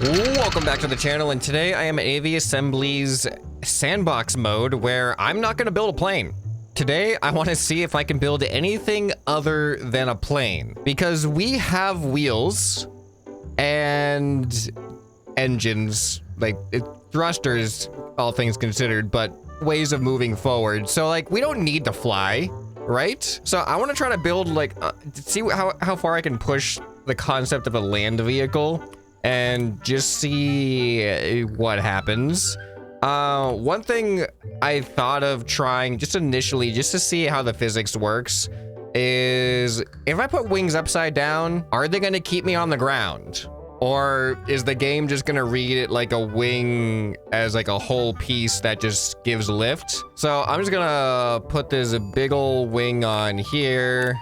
Welcome back to the channel, and today I am in Aviassembly's sandbox mode where I'm not going to build a plane. Today I want to see if I can build anything other than a plane, because we have wheels and engines, like thrusters, all things considered, but ways of moving forward. So like we don't need to fly, right? So I want to try to build like see how far I can push the concept of a land vehicle and just see what happens. One thing I thought of trying just initially, just to see how the physics works, is if I put wings upside down, are they gonna keep me on the ground? Or is the game just gonna read it like a wing as like a whole piece that just gives lift? So I'm just gonna put this big old wing on here,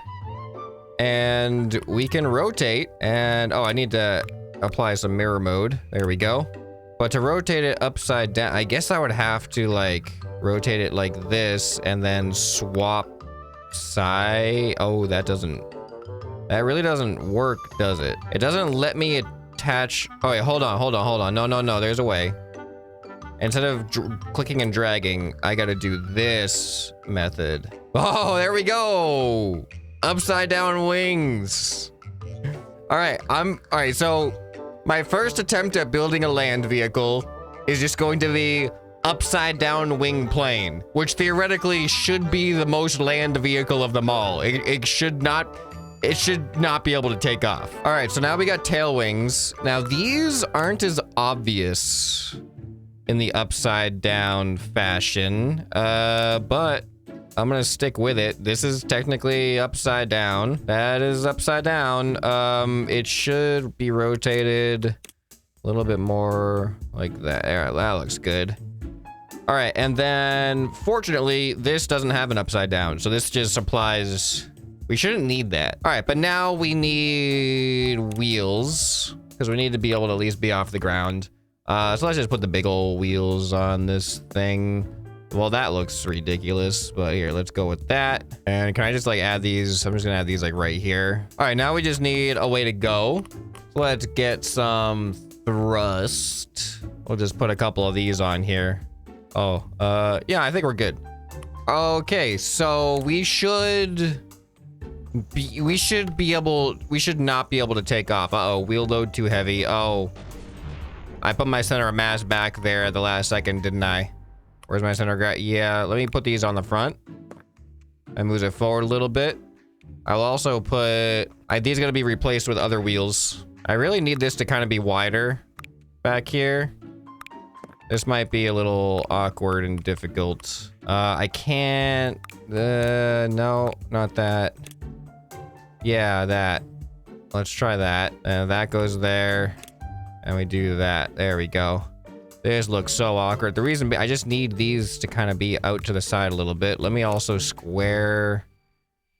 and we can rotate. And oh, I need to apply some mirror mode. There we go. But to rotate it upside down, I guess I would have to like rotate it like this and then swap side. Oh, that really doesn't work, does it? It doesn't let me attach. Oh wait, hold on. No, there's a way. Instead of clicking and dragging, I gotta do this method. Oh, there we go. Upside down wings. All right, so my first attempt at building a land vehicle is just going to be upside down wing plane, which theoretically should be the most land vehicle of them all. It should not be able to take off. All right, so now we got tail wings. Now these aren't as obvious in the upside down fashion, but I'm gonna stick with it. This is technically upside down. That is upside down. It should be rotated a little bit more like that. There, that looks good. All right, and then fortunately, this doesn't have an upside down, so this just applies. We shouldn't need that. All right, but now we need wheels because we need to be able to at least be off the ground. So let's just put the big old wheels on this thing. Well, that looks ridiculous, but here, let's go with that. And can I just like add these? I'm just gonna add these like right here. All right, now we just need a way to go. So let's get some thrust. We'll just put a couple of these on here. Oh, yeah, I think we're good. Okay, so we should not be able to take off. Uh-oh, wheel load too heavy. Oh, I put my center of mass back there at the last second, didn't I? Where's my center of yeah, let me put these on the front and move it forward a little bit. I'll also put, these are gonna be replaced with other wheels. I really need this to kind of be wider back here. This might be a little awkward and difficult. I can't, no, not that. Yeah, that. Let's try that. And that goes there. And we do that. There we go. This looks so awkward. The reason I just need these to kind of be out to the side a little bit. Let me also square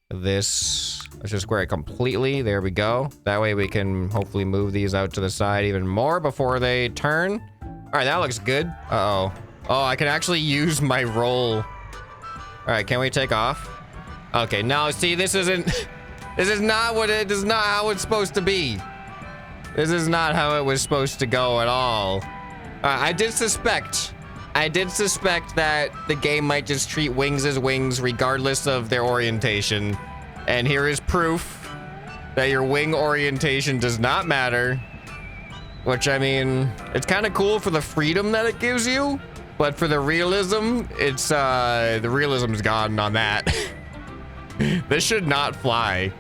this. Let's just square it completely. There we go. That way we can hopefully move these out to the side even more before they turn. All right, that looks good. Uh-oh. Oh, I can actually use my roll. All right, can we take off? Okay, no, see, this is not how it's supposed to be. This is not how it was supposed to go at all. I did suspect that the game might just treat wings as wings regardless of their orientation. And here is proof that your wing orientation does not matter. Which, I mean, it's kind of cool for the freedom that it gives you, but for the realism, it's, the realism's gone on that. This should not fly.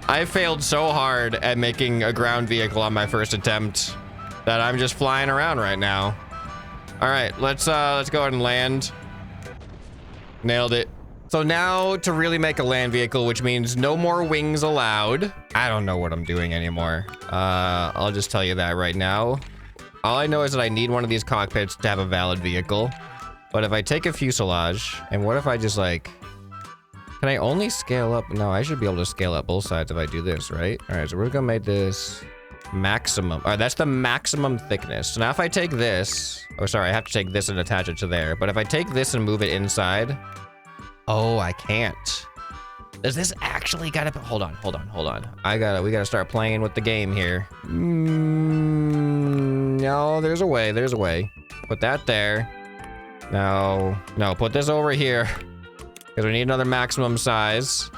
I failed so hard at making a ground vehicle on my first attempt that I'm just flying around right now. All right, let's go ahead and land. Nailed it. So now to really make a land vehicle, which means no more wings allowed. I don't know what I'm doing anymore. I'll just tell you that right now. All I know is that I need one of these cockpits to have a valid vehicle. But if I take a fuselage, and what if I just like, can I only scale up? No, I should be able to scale up both sides if I do this, right? All right, so we're gonna make this maximum. All right, that's the maximum thickness. So now if I take this, oh, sorry, I have to take this and attach it to there. But if I take this and move it inside, oh, I can't. Does this actually gotta, hold on. We gotta start playing with the game here. No, there's a way. There's a way. Put that there. No. No, put this over here. Because we need another maximum size.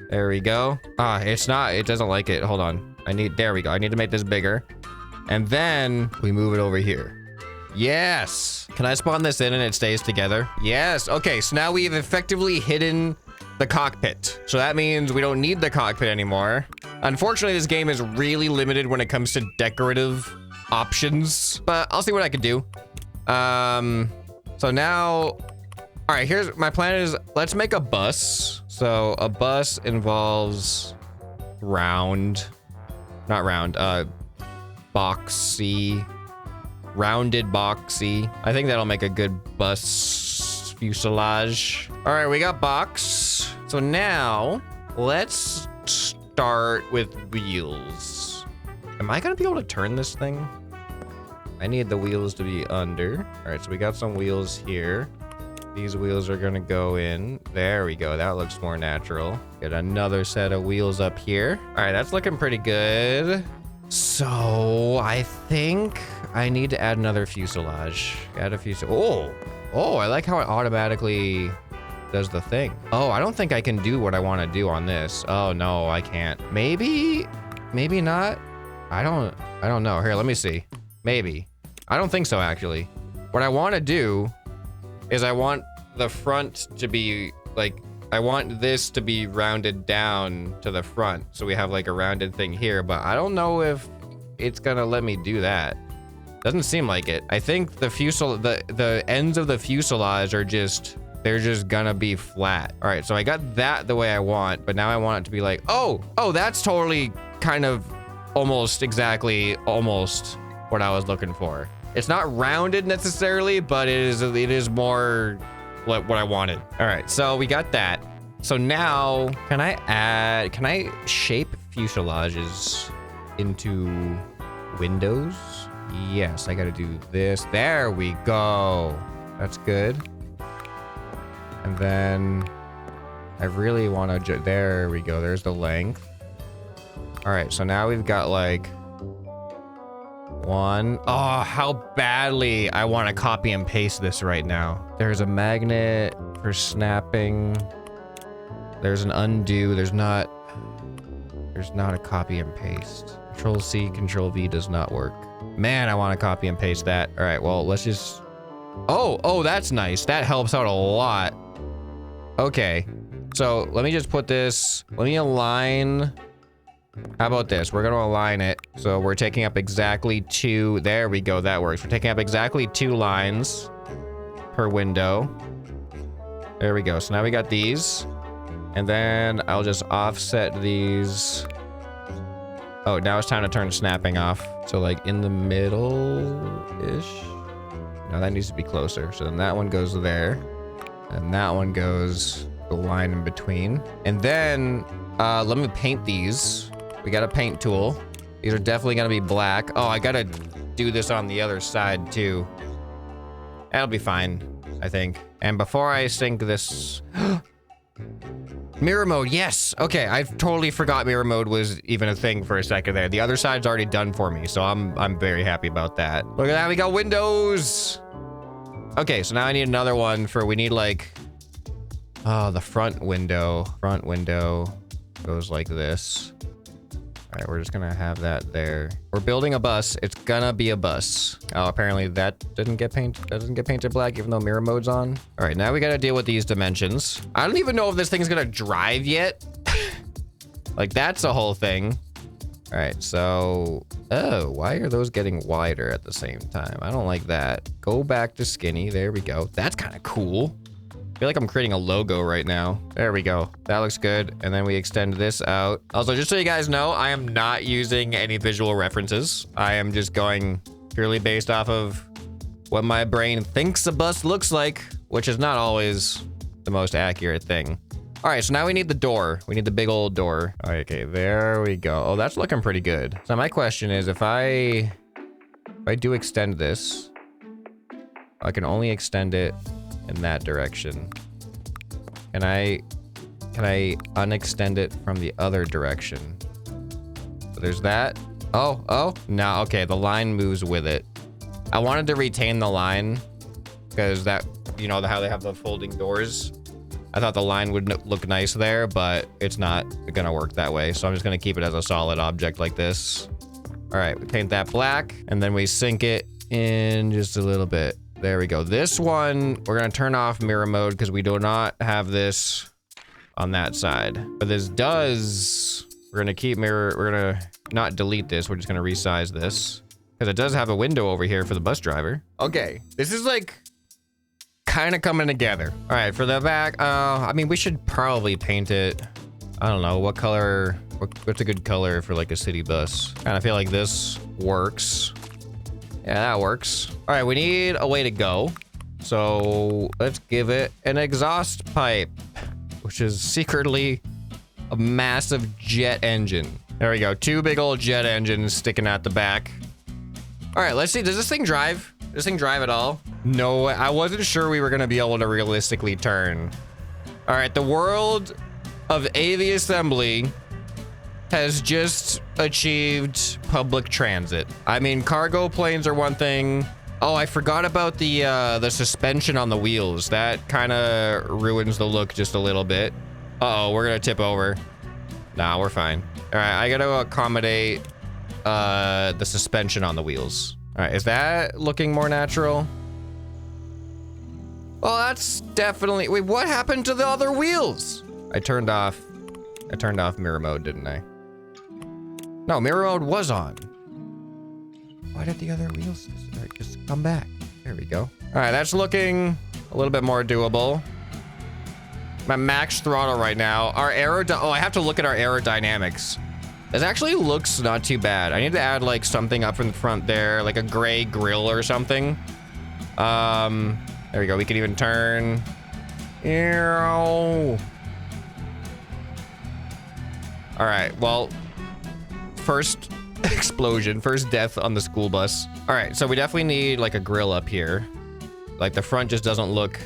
There we go. Ah, it's not. It doesn't like it. Hold on. There we go. I need to make this bigger. And then we move it over here. Yes. Can I spawn this in and it stays together? Yes. Okay, so now we've effectively hidden the cockpit. So that means we don't need the cockpit anymore. Unfortunately, this game is really limited when it comes to decorative options, but I'll see what I can do. So now, all right, here's my plan is let's make a bus. So a bus involves rounded boxy. I think that'll make a good bus fuselage. All right, we got box. So now let's start with wheels. Am I gonna be able to turn this thing? I need the wheels to be under. All right, so we got some wheels here. These wheels are gonna go in. There we go, that looks more natural. Get another set of wheels up here. All right, that's looking pretty good. So I think I need to add another fuselage. Add a fuselage. Oh, I like how it automatically does the thing. Oh, I don't think I can do what I want to do on this. Oh no, I can't. Maybe not. I don't know. Here, let me see. Maybe. I don't think so, actually. What I want to do is I want the front to be like, I want this to be rounded down to the front. So we have like a rounded thing here, but I don't know if it's gonna let me do that. Doesn't seem like it. I think the ends of the fuselage are they're just gonna be flat. All right, so I got that the way I want, but now I want it to be like, oh, that's totally kind of almost what I was looking for. It's not rounded necessarily, but it is more what I wanted. All right, so we got that. So now, can I shape fuselages into windows? Yes, I gotta do this. There we go. That's good. And then I really want to, there we go. There's the length. All right, so now we've got like one. Oh, how badly I want to copy and paste this right now. There's a magnet for snapping. There's an undo. There's not a copy and paste. Control C, Control V does not work. Man, I want to copy and paste that. All right, well, let's just, oh, that's nice. That helps out a lot. Okay, so let me just put this, let me align. How about this? We're gonna align it. So we're taking up exactly 2, there we go, that works. We're taking up exactly 2 lines per window. There we go, so now we got these. And then I'll just offset these. Oh, now it's time to turn snapping off. So like in the middle-ish. No, that needs to be closer. So then that one goes there. And that one goes the line in between. And then let me paint these. We got a paint tool. These are definitely gonna be black. Oh, I gotta do this on the other side too. That'll be fine, I think. And before I sync this, mirror mode, yes. Okay, I totally forgot mirror mode was even a thing for a second there. The other side's already done for me, so I'm very happy about that. Look at that, we got windows. Okay, so now I need another one for, we need like, oh, the front window. Front window goes like this. All right, we're just gonna have that there. We're building a bus. It's gonna be a bus. Oh, apparently that doesn't get painted black, even though mirror mode's on. All right, now we gotta deal with these dimensions. I don't even know if this thing's gonna drive yet. Like, that's a whole thing. All right, so, oh, why are those getting wider at the same time? I don't like that. Go back to skinny. There we go. That's kind of cool. I feel like I'm creating a logo right now. There we go. That looks good. And then we extend this out. Also, just so you guys know, I am not using any visual references. I am just going purely based off of what my brain thinks a bus looks like, which is not always the most accurate thing. All right, so now we need the door. We need the big old door. Okay, there we go. Oh, that's looking pretty good. So my question is, if I do extend this, I can only extend it in that direction. Can I unextend it from the other direction? So there's that. Oh, no, okay, the line moves with it. I wanted to retain the line because that, you know, how they have the folding doors. I thought the line would look nice there, but it's not gonna work that way. So I'm just gonna keep it as a solid object like this. All right, we paint that black and then we sink it in just a little bit. There we go. This one, we're gonna turn off mirror mode because we do not have this on that side. But this does, we're gonna keep mirror, we're gonna not delete this. We're just gonna resize this because it does have a window over here for the bus driver. Okay, this is like kind of coming together. All right, for the back, I mean, we should probably paint it. I don't know, what color, what's a good color for like a city bus? Kind of feel like this works. Yeah, that works. All right, we need a way to go. So let's give it an exhaust pipe, which is secretly a massive jet engine. There we go, 2 big old jet engines sticking out the back. All right, let's see, does this thing drive? Does this thing drive at all? No, I wasn't sure we were gonna be able to realistically turn. All right, the world of Aviassembly has just achieved public transit. I mean, cargo planes are one thing. Oh, I forgot about the suspension on the wheels. That kind of ruins the look just a little bit. Uh-oh, we're gonna tip over. Nah, we're fine. All right, I gotta accommodate the suspension on the wheels. All right, is that looking more natural? Well, that's definitely, wait, what happened to the other wheels? I turned off mirror mode, didn't I? No, mirror mode was on. Why did the other wheels just come back? There we go. All right, that's looking a little bit more doable. My max throttle right now. Our oh, I have to look at our aerodynamics. This actually looks not too bad. I need to add like something up in the front there, like a gray grill or something. There we go. We can even turn. Ew. All right, well, first explosion, first death on the school bus. All right, so we definitely need like a grill up here. Like the front just doesn't look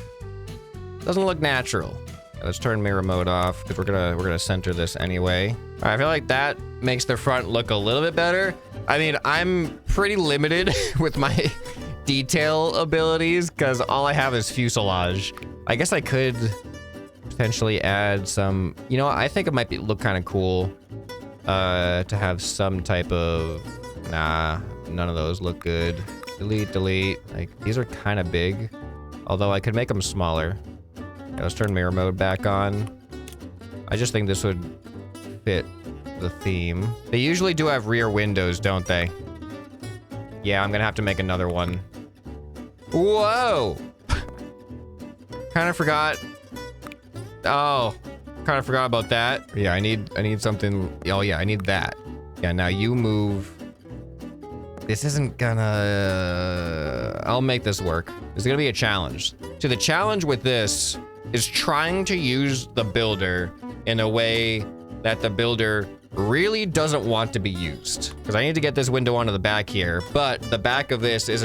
natural. Let's turn mirror mode off because we're gonna center this anyway. All right, I feel like that makes the front look a little bit better. I mean, I'm pretty limited with my detail abilities because all I have is fuselage. I guess I could potentially add some, you know, I think it might look kind of cool to have some type of, nah, none of those look good. Delete. Like, these are kind of big, although I could make them smaller. Yeah, let's turn mirror mode back on. I just think this would fit the theme. They usually do have rear windows, don't they? Yeah, I'm gonna have to make another one. Whoa! Kind of forgot. Oh, kind of forgot about that. Yeah, I need something. Oh yeah, I need that. Yeah, now you move. This isn't gonna, I'll make this work. It's gonna be a challenge. So the challenge with this is trying to use the builder in a way that the builder really doesn't want to be used. Because I need to get this window onto the back here, but the back of this is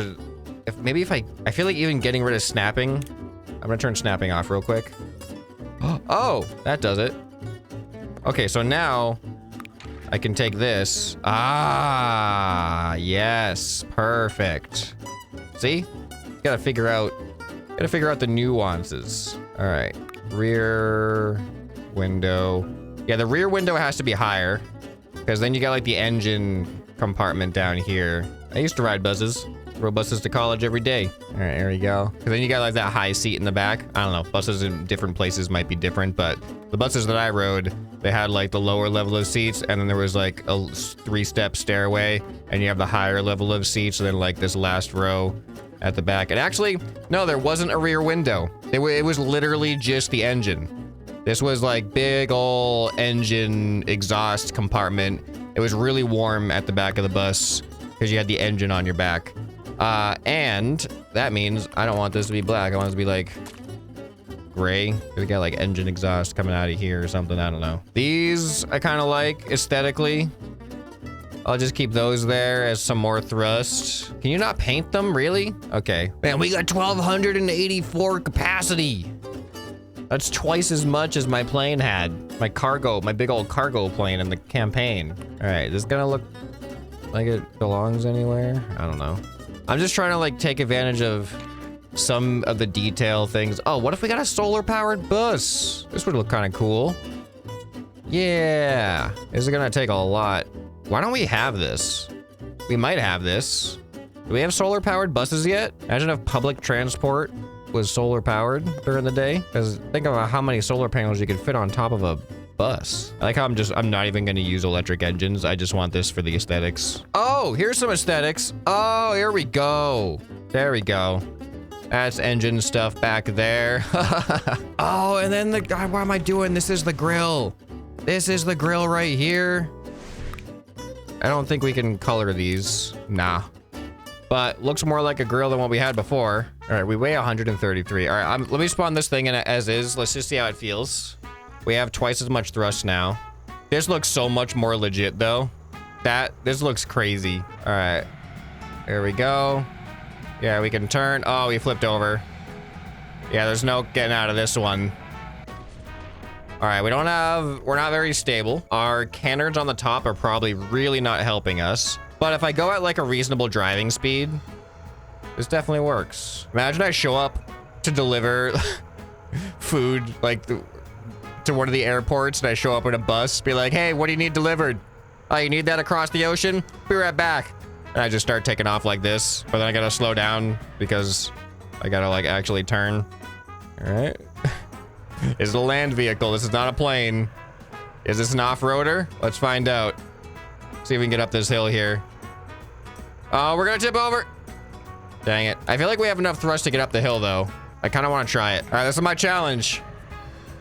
if I feel like even getting rid of snapping. I'm gonna turn snapping off real quick. Oh, that does it. Okay, so now I can take this. Ah, yes, perfect. See? Gotta figure out the nuances. All right, rear window. Yeah, the rear window has to be higher because then you got like the engine compartment down here. I used to ride buses. Rode buses to college every day. All right, there you go. Because then you got like that high seat in the back. I don't know, buses in different places might be different, but the buses that I rode, they had like the lower level of seats, and then there was like a 3-step stairway, and you have the higher level of seats, and then like this last row at the back. And actually, no, there wasn't a rear window. It was literally just the engine. This was like big ol' engine exhaust compartment. It was really warm at the back of the bus because you had the engine on your back. And that means I don't want this to be black. I want it to be like gray. We got like engine exhaust coming out of here or something. I don't know. These I kind of like aesthetically. I'll just keep those there as some more thrust. Can you not paint them, really? Okay. Man, we got 1,284 capacity. That's twice as much as my plane had. My big old cargo plane in the campaign. All right, this is gonna look like it belongs anywhere. I don't know. I'm just trying to like take advantage of some of the detail things. Oh, what if we got a solar powered bus? This would look kind of cool. Yeah, this is gonna take a lot. Why don't we have this? We might have this. Do we have solar powered buses yet? Imagine if public transport was solar powered during the day. Because think about how many solar panels you could fit on top of a bus. I like how I'm not even gonna use electric engines. I just want this for the aesthetics. Oh, here's some aesthetics. Oh, here we go. There we go. That's engine stuff back there. Oh, and then God, what am I doing? This is the grill. This is the grill right here. I don't think we can color these. Nah. But looks more like a grill than what we had before. All right, we weigh 133. All right, let me spawn this thing in as is. Let's just see how it feels. We have twice as much thrust now. This looks so much more legit though. This looks crazy. All right, there we go. Yeah, we can turn. Oh, we flipped over. Yeah, there's no getting out of this one. All right, we're not very stable. Our cannons on the top are probably really not helping us. But if I go at like a reasonable driving speed, this definitely works. Imagine I show up to deliver food like to one of the airports and I show up in a bus, be like, hey, what do you need delivered? Oh, you need that across the ocean? Be right back. And I just start taking off like this, but then I gotta slow down because I gotta like actually turn. All right. Is it a land vehicle? This is not a plane. Is this an off-roader? Let's find out. See if we can get up this hill here. Oh, we're gonna tip over. Dang it. I feel like we have enough thrust to get up the hill though. I kind of want to try it. All right, this is my challenge.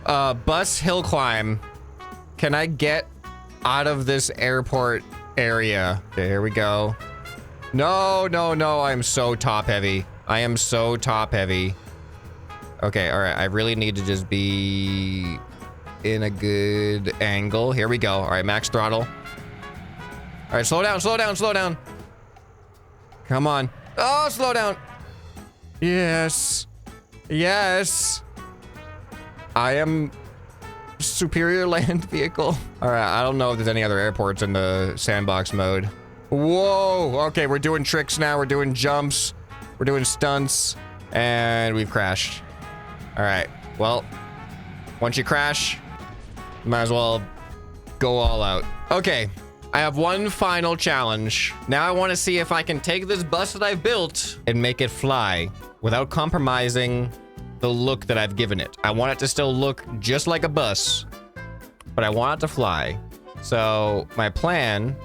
Bus hill climb. Can I get out of this airport area? Okay, here we go. No, no, no. I'm so top heavy. I am so top heavy. Okay, all right. I really need to just be in a good angle. Here we go. All right, max throttle. All right, slow down, slow down, slow down. Come on. Oh, slow down. Yes. Yes. I am superior land vehicle. All right, I don't know if there's any other airports in the sandbox mode. Whoa. Okay, we're doing tricks now. We're doing jumps. We're doing stunts. And we've crashed. All right, well, once you crash, you might as well go all out. Okay, I have one final challenge. Now I want to see if I can take this bus that I've built and make it fly without compromising the look that I've given it. I want it to still look just like a bus, but I want it to fly. So my plan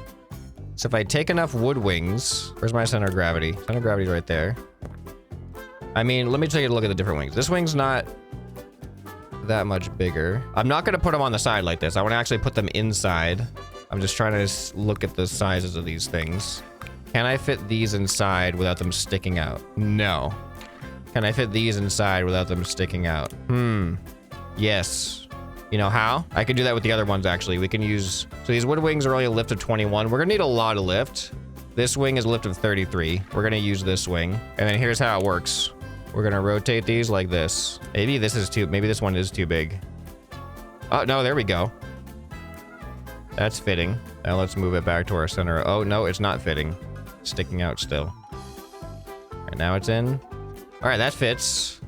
is if I take enough wood wings, where's my center of gravity? Center of gravity right there. I mean, let me take a look at the different wings. This wing's not that much bigger. I'm not going to put them on the side like this. I want to actually put them inside. I'm just trying to look at the sizes of these things. Can I fit these inside without them sticking out? No. Can I fit these inside without them sticking out? Yes. You know how? I could do that with the other ones, actually. We can use... So these wood wings are only a lift of 21. We're going to need a lot of lift. This wing is a lift of 33. We're going to use this wing. And then here's how it works. We're going to rotate these like this. Maybe this one is too big. Oh, no, there we go. That's fitting. Now let's move it back to our center. Oh, no, it's not fitting. It's sticking out still. All right, now it's in. All right, that fits.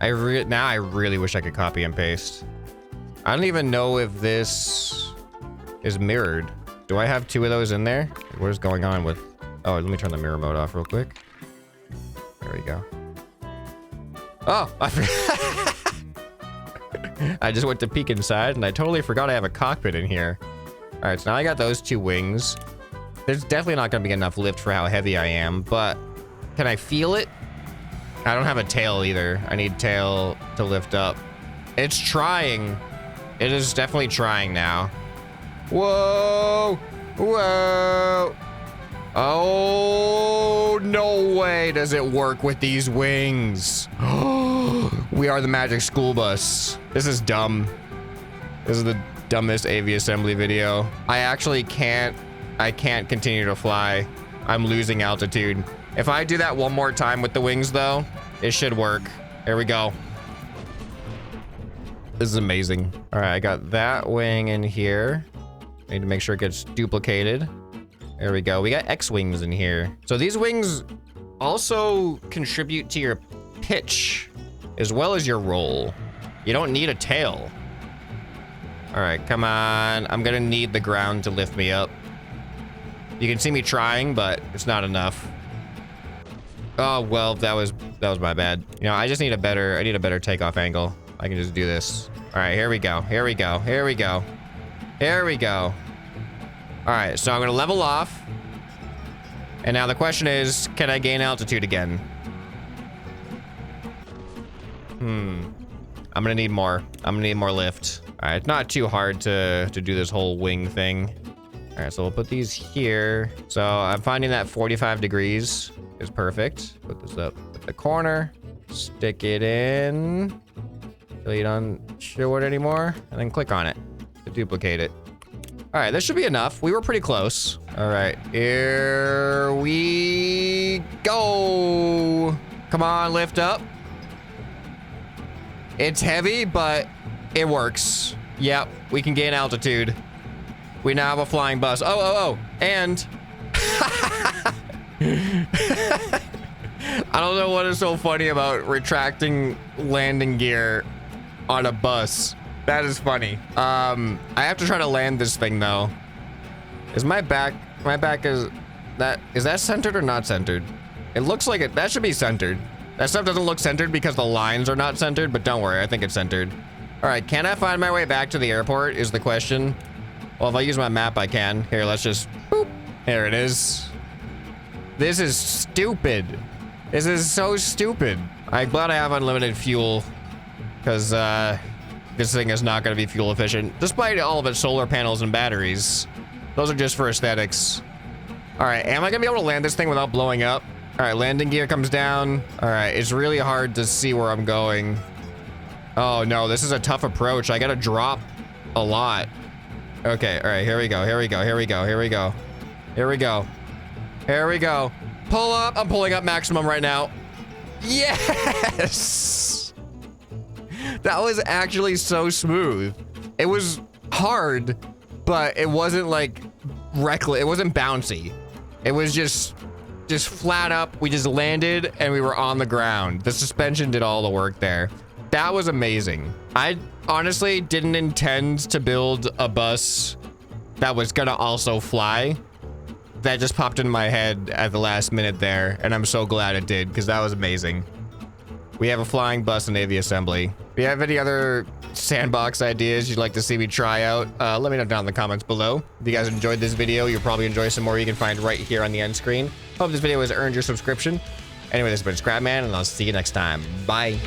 Now I really wish I could copy and paste. I don't even know if this is mirrored. Do I have two of those in there? What is going on with... Oh, let me turn the mirror mode off real quick. There we go. Oh, I just went to peek inside and I totally forgot I have a cockpit in here. All right, so now I got those two wings. There's definitely not gonna be enough lift for how heavy I am, but can I feel it? I don't have a tail either. I need tail to lift up. It's trying. It is definitely trying now. Whoa, whoa. Oh, no way does it work with these wings. We are the magic school bus. This is dumb. This is the dumbest Aviassembly video. I can't continue to fly. I'm losing altitude. If I do that one more time with the wings though, it should work. Here we go. This is amazing. All right, I got that wing in here. Need to make sure it gets duplicated. There we go. We got X-wings in here. So these wings also contribute to your pitch as well as your roll. You don't need a tail. All right, come on. I'm gonna need the ground to lift me up. You can see me trying, but it's not enough. Oh, well, that was my bad. You know, I need a better takeoff angle. I can just do this. All right, here we go. Here we go. Here we go. Here we go. All right, so I'm gonna level off. And now the question is, can I gain altitude again? I'm gonna need more. I'm gonna need more lift. All right, it's not too hard to do this whole wing thing. All right, so we'll put these here. So I'm finding that 45 degrees is perfect. Put this up at the corner, stick it in until you don't show it anymore, and then click on it to duplicate it. All right, this should be enough. We were pretty close. All right, here we go. Come on, lift up. It's heavy, but it works. Yep, we can gain altitude. We now have a flying bus. Oh, and I don't know what is so funny about retracting landing gear on a bus. That is funny. I have to try to land this thing though. Is my back is that centered or not centered? It looks like it, that should be centered. That stuff doesn't look centered because the lines are not centered, but don't worry, I think it's centered. All right, can I find my way back to the airport is the question. Well, if I use my map, I can. Here, let's just, boop. There it is. This is stupid. This is so stupid. I'm glad I have unlimited fuel because this thing is not going to be fuel efficient, despite all of its solar panels and batteries. Those are just for aesthetics. All right, am I going to be able to land this thing without blowing up? All right, landing gear comes down. All right, it's really hard to see where I'm going. Oh no, this is a tough approach. I got to drop a lot. Okay, all right, here we go, here we go, here we go, here we go. Here we go. Here we go. Pull up. I'm pulling up maximum right now. Yes! That was actually so smooth. It was hard, but it wasn't like reckless. It wasn't bouncy. It was just flat up. We just landed and we were on the ground. The suspension did all the work there. That was amazing. I honestly didn't intend to build a bus that was gonna also fly. That just popped in my head at the last minute there, and I'm so glad it did, because that was amazing. We have a flying bus in Aviassembly. If you have any other sandbox ideas you'd like to see me try out, let me know down in the comments below. If you guys enjoyed this video, you'll probably enjoy some more you can find right here on the end screen. Hope this video has earned your subscription. Anyway, this has been ScrapMan, and I'll see you next time. Bye.